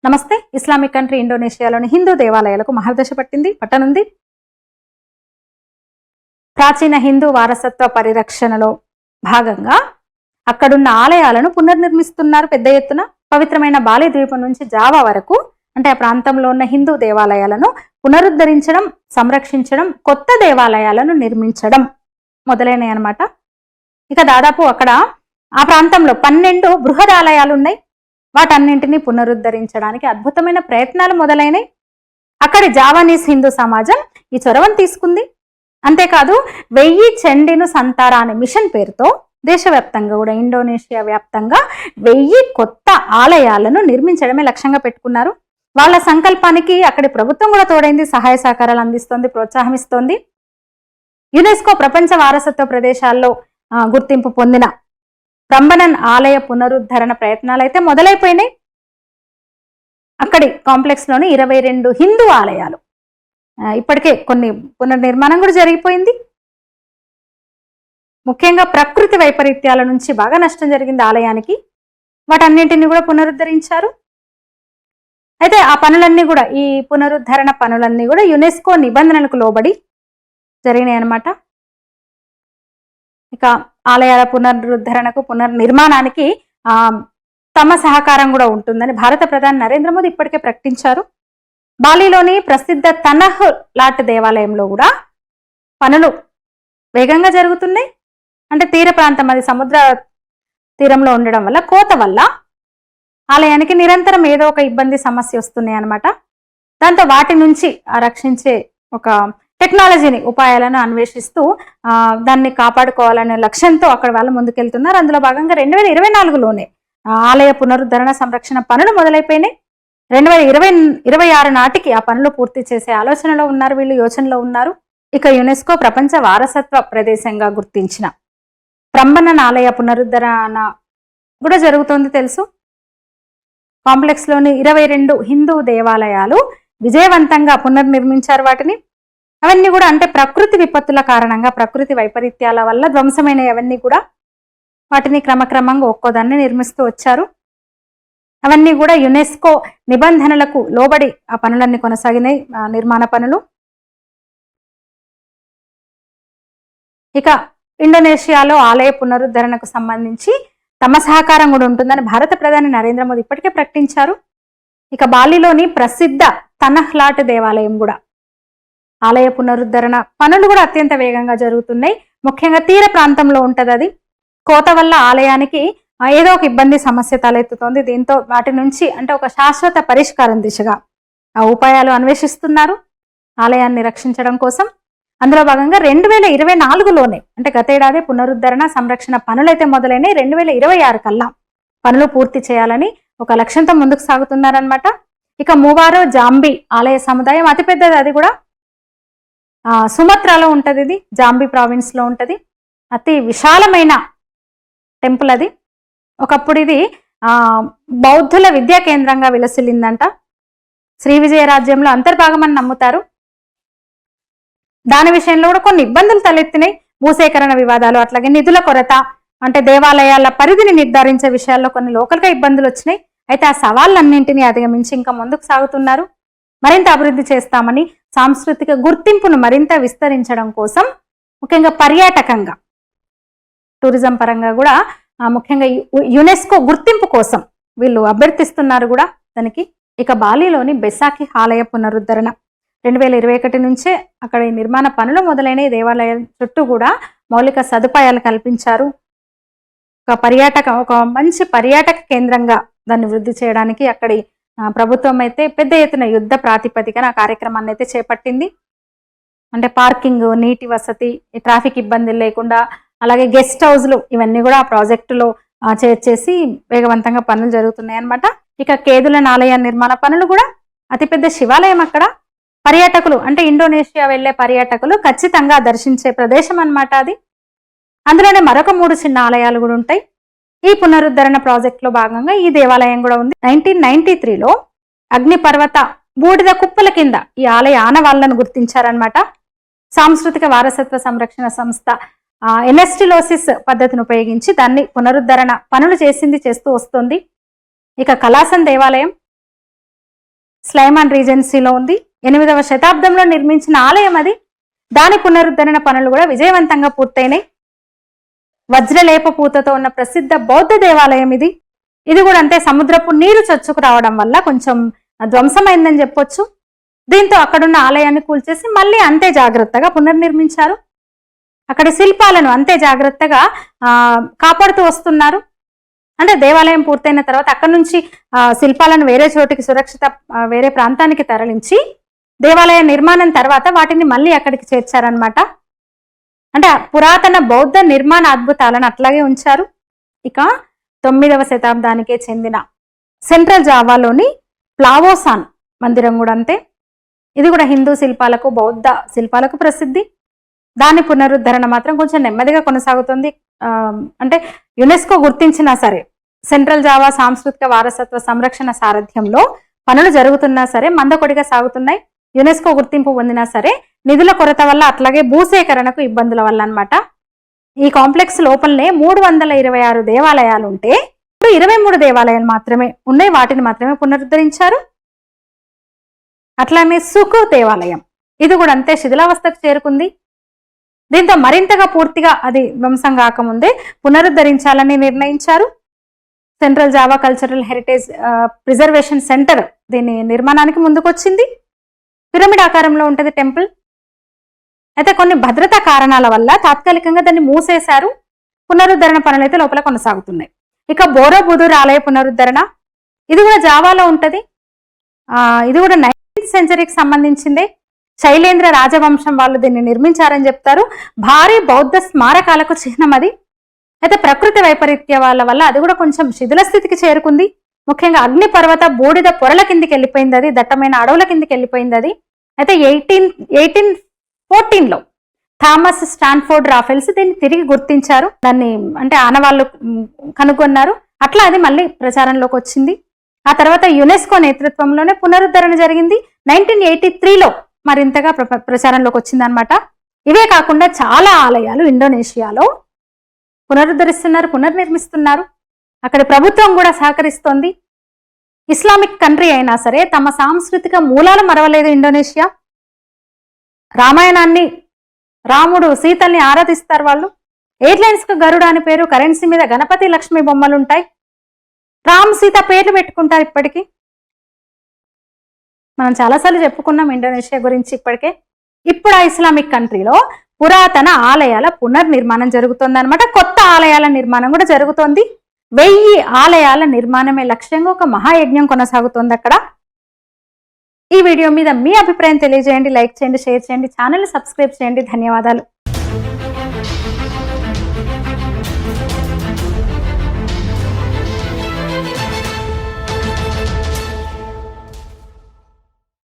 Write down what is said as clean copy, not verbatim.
నమస్తే. Islamic country ఇండోనేషియాలోని Hindu దేవాలయాలకు మహర్దశ పట్టనుంది. ప్రాచీన హిందూ వారసత్వ పరిరక్షణలో భాగంగా అక్కడున్న ఆలయాలను పునర్నిర్మిస్తున్నారు పెద్ద ఎత్తున. పవిత్రమైన బాలి ద్వీపం నుంచి జావా వరకు అంటే ఆ ప్రాంతంలో ఉన్న హిందూ దేవాలయాలను పునరుద్ధరించడం, సంరక్షించడం, కొత్త దేవాలయాలను నిర్మించడం మొదలైనవి అన్నమాట. ఇక దాదాపు అక్కడ ఆ ప్రాంతంలో 12 బృహదాలయాలు ఉన్నాయి. వాటన్నింటినీ పునరుద్ధరించడానికి అద్భుతమైన ప్రయత్నాలు మొదలైనవి. అక్కడి జావానీస్ హిందూ సమాజం ఈ చొరవను తీసుకుంది. అంతేకాదు 1000 చెండిను సంతారా అనే మిషన్ పేరుతో దేశవ్యాప్తంగా కూడా ఇండోనేషియా వ్యాప్తంగా 1000 కొత్త ఆలయాలను నిర్మించడమే లక్ష్యంగా పెట్టుకున్నారు. వాళ్ళ సంకల్పానికి అక్కడి ప్రభుత్వం కూడా తోడైంది, సహాయ సహకారాలు అందిస్తోంది, ప్రోత్సాహమిస్తోంది. యునెస్కో ప్రపంచ వారసత్వ ప్రదేశాల్లో గుర్తింపు పొందిన ప్రంబనన్ ఆలయ పునరుద్ధరణ ప్రయత్నాలు అయితే మొదలైపోయినాయి. అక్కడి కాంప్లెక్స్ లోని 22 హిందూ ఆలయాలు ఇప్పటికే కొన్ని పునర్నిర్మాణం కూడా జరిగిపోయింది. ముఖ్యంగా ప్రకృతి వైపరీత్యాల నుంచి బాగా నష్టం జరిగింది ఆలయానికి. వాటన్నింటినీ కూడా పునరుద్ధరించారు. అయితే ఆ పనులన్నీ కూడా ఈ పునరుద్ధరణ పనులన్నీ కూడా యునెస్కో నిబంధనలకు లోబడి జరిగినాయి అన్నమాట. ఇక ఆలయాల పునరుద్ధరణకు పునర్నిర్మాణానికి తమ సహకారం కూడా ఉంటుందని భారత ప్రధాని నరేంద్ర మోదీ ఇప్పటికే ప్రకటించారు. బాలిలోని ప్రసిద్ధ తనహ్ లాట్ దేవాలయంలో కూడా పనులు వేగంగా జరుగుతున్నాయి. అంటే తీర ప్రాంతం, అది సముద్ర తీరంలో ఉండడం వల్ల, కోత వల్ల ఆలయానికి నిరంతరం ఏదో ఒక ఇబ్బంది, సమస్య వస్తున్నాయి అన్నమాట. దాంతో వాటి నుంచి రక్షించే ఒక టెక్నాలజీని, ఉపాయాలను అన్వేషిస్తూ దాన్ని కాపాడుకోవాలనే లక్ష్యంతో అక్కడ వాళ్ళు ముందుకెళ్తున్నారు. అందులో భాగంగా 2024లోనే ఆలయ పునరుద్ధరణ, సంరక్షణ పనులు మొదలైపోయినాయి. 2026 నాటికి ఆ పనులు పూర్తి చేసే ఆలోచనలో ఉన్నారు వీళ్ళు, యోచనలో ఉన్నారు. ఇక యునెస్కో ప్రపంచ వారసత్వ ప్రదేశంగా గుర్తించిన ప్రంబనన్ ఆలయ పునరుద్ధరణ కూడా జరుగుతోంది తెలుసు. కాంప్లెక్స్ లోని 22 హిందూ దేవాలయాలు విజయవంతంగా పునర్నిర్మించారు వాటిని. అవన్నీ కూడా అంటే ప్రకృతి విపత్తుల కారణంగా, ప్రకృతి వైపరీత్యాల వల్ల ధ్వంసమైన అవన్నీ కూడా వాటిని క్రమక్రమంగా ఒక్కోదాన్ని నిర్మిస్తూ వచ్చారు. అవన్నీ కూడా యునెస్కో నిబంధనలకు లోబడి ఆ పనులన్నీ కొనసాగినాయి, నిర్మాణ పనులు. ఇక ఇండోనేషియాలో ఆలయ పునరుద్ధరణకు సంబంధించి తమ సహకారం కూడా ఉంటుందని భారత ప్రధాని నరేంద్ర మోదీ ఇప్పటికే ప్రకటించారు. ఇక బాలిలోని ప్రసిద్ధ తనహ్ లాట్ దేవాలయం కూడా ఆలయ పునరుద్ధరణ పనులు కూడా అత్యంత వేగంగా జరుగుతున్నాయి. ముఖ్యంగా తీర ప్రాంతంలో ఉంటది అది. కోత వల్ల ఆలయానికి ఏదో ఒక ఇబ్బంది, సమస్య తలెత్తుతోంది. దీంతో వాటి నుంచి అంటే ఒక శాశ్వత పరిష్కారం దిశగా ఆ ఉపాయాలు అన్వేషిస్తున్నారు ఆలయాన్ని రక్షించడం కోసం. అందులో భాగంగా 2024లోనే అంటే గతేడాది పునరుద్ధరణ, సంరక్షణ పనులైతే మొదలైనవి. 2026 కల్లా పనులు పూర్తి చేయాలని ఒక లక్ష్యంతో ముందుకు సాగుతున్నారనమాట. ఇక మూవారో జాంబీ ఆలయ సముదాయం అతిపెద్దది. అది కూడా సుమత్రాలో ఉంటది. ఇది జాంబీ ప్రావిన్స్ లో ఉంటది. అతి విశాలమైన టెంపుల్ అది. ఒకప్పుడు ఇది బౌద్ధుల విద్యా కేంద్రంగా విలసిల్లిందంట. శ్రీ విజయ రాజ్యంలో అంతర్భాగమని నమ్ముతారు. దాని విషయంలో కూడా కొన్ని ఇబ్బందులు తలెత్తినాయి. భూసేకరణ వివాదాలు, అట్లాగే నిధుల కొరత, అంటే దేవాలయాల పరిధిని నిర్ధారించే విషయాల్లో కొన్ని లోకల్గా ఇబ్బందులు వచ్చినాయి. అయితే ఆ సవాళ్ళన్నింటినీ అధిగమించి ఇంకా ముందుకు సాగుతున్నారు. మరింత అభివృద్ధి చేస్తామని, సాంస్కృతిక గుర్తింపును మరింత విస్తరించడం కోసం, ముఖ్యంగా పర్యాటకంగా, టూరిజం పరంగా కూడా ముఖ్యంగా యునెస్కో గుర్తింపు కోసం వీళ్ళు అభ్యర్థిస్తున్నారు కూడా దానికి. ఇక బాలిలోని బెసాకి ఆలయ పునరుద్ధరణ 2021 నుంచే అక్కడ ఈ నిర్మాణ పనులు మొదలైన దేవాలయం చుట్టూ కూడా మౌలిక సదుపాయాలు కల్పించారు. ఒక మంచి పర్యాటక కేంద్రంగా దాన్ని వృద్ధి చేయడానికి అక్కడి ప్రభుత్వం అయితే పెద్ద ఎత్తున యుద్ధ ప్రాతిపదికన ఆ కార్యక్రమాన్ని అయితే చేపట్టింది. అంటే పార్కింగ్, నీటి వసతి, ట్రాఫిక్ ఇబ్బందులు లేకుండా, అలాగే గెస్ట్ హౌస్లు, ఇవన్నీ కూడా ఆ ప్రాజెక్టులో చేర్చేసి వేగవంతంగా పనులు జరుగుతున్నాయి అన్నమాట. ఇక కేదులన్ ఆలయ నిర్మాణ పనులు కూడా, అతిపెద్ద శివాలయం అక్కడ. పర్యాటకులు అంటే ఇండోనేషియా వెళ్లే పర్యాటకులు ఖచ్చితంగా దర్శించే ప్రదేశం అన్నమాట అది. అందులోనే మరొక 3 చిన్న ఆలయాలు కూడా ఉంటాయి. ఈ పునరుద్ధరణ ప్రాజెక్టులో భాగంగా ఈ దేవాలయం కూడా ఉంది. 1993లో అగ్నిపర్వత బూడిద కుప్పల కింద ఈ ఆలయ ఆనవాళ్లను గుర్తించారనమాట. సాంస్కృతిక వారసత్వ సంరక్షణ సంస్థ ఎనెస్టిలోసిస్ పద్ధతిని ఉపయోగించి దాన్ని పునరుద్ధరణ పనులు చేస్తూ వస్తుంది. ఇక కలాసన్ దేవాలయం స్లైమాన్ రీజెన్సీలో ఉంది. 8వ శతాబ్దంలో నిర్మించిన ఆలయం అది. దాని పునరుద్ధరణ పనులు కూడా విజయవంతంగా పూర్తయినాయి. వజ్రలేప పూతతో ఉన్న ప్రసిద్ధ బౌద్ధ దేవాలయం ఇది. ఇది కూడా అంతే, సముద్రపు నీరు చొచ్చుకు రావడం వల్ల కొంచెం ధ్వంసమైందని చెప్పొచ్చు. దీంతో అక్కడున్న ఆలయాన్ని కూల్చేసి మళ్ళీ అంతే జాగ్రత్తగా పునర్నిర్మించారు. అక్కడి శిల్పాలను అంతే జాగ్రత్తగా కాపాడుతూ వస్తున్నారు. అంటే దేవాలయం పూర్తయిన తర్వాత అక్కడి నుంచి శిల్పాలను వేరే చోటికి వేరే ప్రాంతానికి తరలించి దేవాలయ నిర్మాణం తర్వాత వాటిని మళ్ళీ అక్కడికి చేర్చారనమాట. అంటే పురాతన బౌద్ధ నిర్మాణ అద్భుతాలను అట్లాగే ఉంచారు. ఇక 9వ శతాబ్దానికే చెందిన సెంట్రల్ జావాలోని ప్లావోసాన్ మందిరం కూడా అంతే. ఇది కూడా హిందూ శిల్పాలకు బౌద్ధ శిల్పాలకు ప్రసిద్ధి. దాని పునరుద్ధరణ మాత్రం కొంచెం నెమ్మదిగా కొనసాగుతుంది. అంటే యునెస్కో గుర్తించినా సరే సెంట్రల్ జావా సాంస్కృతిక వారసత్వ సంరక్షణ సారథ్యంలో పనులు జరుగుతున్నా సరే మందకొడిగా సాగుతున్నాయి. యునెస్కో గుర్తింపు పొందినా సరే నిధుల కొరత వల్ల అట్లాగే భూసేకరణకు ఇబ్బందుల వల్ల అన్నమాట. ఈ కాంప్లెక్స్ లోపలనే 326 దేవాలయాలు ఉంటే ఇప్పుడు 23 దేవాలయాలు మాత్రమే ఉన్నాయి. వాటిని మాత్రమే పునరుద్ధరించారు. అట్లానే సుకు దేవాలయం ఇది కూడా అంతే శిథిలావస్థకు చేరుకుంది. దీంతో మరింతగా పూర్తిగా అది ధ్వంసం కాకముందే పునరుద్ధరించాలని నిర్ణయించారు. Central Java cultural heritage preservation centre దీని నిర్మాణానికి ముందుకొచ్చింది. పిరమిడ్ ఆకారంలో ఉంటుంది టెంపుల్. అయితే కొన్ని భద్రతా కారణాల వల్ల తాత్కాలికంగా దాన్ని మూసేశారు. పునరుద్ధరణ పనులు అయితే లోపల కొనసాగుతున్నాయి. ఇక బోరోబుదూర్ ఆలయ పునరుద్ధరణ ఇది కూడా జావాలో ఉంటది. ఇది కూడా 9th సెంచరీకి సంబంధించిందే. శైలేంద్ర రాజవంశం వాళ్ళు దీన్ని నిర్మించారని చెప్తారు. భారీ బౌద్ధ స్మారకాలకు చిహ్నం అది. అయితే ప్రకృతి వైపరీత్యాల వల్ల అది కూడా కొంచెం శిథిల స్థితికి చేరుకుంది. ముఖ్యంగా అగ్ని పర్వత బూడిద పొరల కిందికి వెళ్ళిపోయింది అది. దట్టమైన అడవుల కిందికి వెళ్ళిపోయింది అది. అయితే 1814లో థామస్ స్టాన్ఫోర్డ్ రాఫెల్స్ దీన్ని తిరిగి గుర్తించారు. దాన్ని అంటే ఆనవాళ్ళు కనుగొన్నారు. అట్లా అది మళ్ళీ ప్రచారంలోకి వచ్చింది. ఆ తర్వాత యునెస్కో నేతృత్వంలోనే పునరుద్ధరణ జరిగింది. 1983లో మరింతగా ప్రచారంలోకి వచ్చింది అనమాట. ఇవే కాకుండా చాలా ఆలయాలు ఇండోనేషియాలో పునరుద్ధరిస్తున్నారు, పునర్నిర్మిస్తున్నారు. అక్కడి ప్రభుత్వం కూడా సహకరిస్తోంది. ఇస్లామిక్ కంట్రీ అయినా సరే తమ సాంస్కృతిక మూలాలు మరవలేదు ఇండోనేషియా. రామాయణాన్ని, రాముడు సీతల్ని ఆరాధిస్తారు వాళ్ళు. ఎయిర్లైన్స్ కు గరుడ అని పేరు, కరెన్సీ మీద గణపతి లక్ష్మి బొమ్మలు ఉంటాయి. రామ్ సీత పేర్లు పెట్టుకుంటారు ఇప్పటికీ. మనం చాలాసార్లు చెప్పుకున్నాం ఇండోనేషియా గురించి ఇప్పటికే. ఇప్పుడు ఆ ఇస్లామిక్ కంట్రీలో పురాతన ఆలయాల పునర్నిర్మాణం జరుగుతుంది అనమాట. కొత్త ఆలయాల నిర్మాణం కూడా జరుగుతోంది. 1000 ఆలయాల నిర్మాణమే లక్ష్యంగా ఒక మహాయజ్ఞం కొనసాగుతోంది అక్కడ. ఈ వీడియో మీద మీ అభిప్రాయం తెలియజేయండి, లైక్ చేయండి, షేర్ చేయండి, ఛానల్ని సబ్స్క్రైబ్ చేయండి. ధన్యవాదాలు.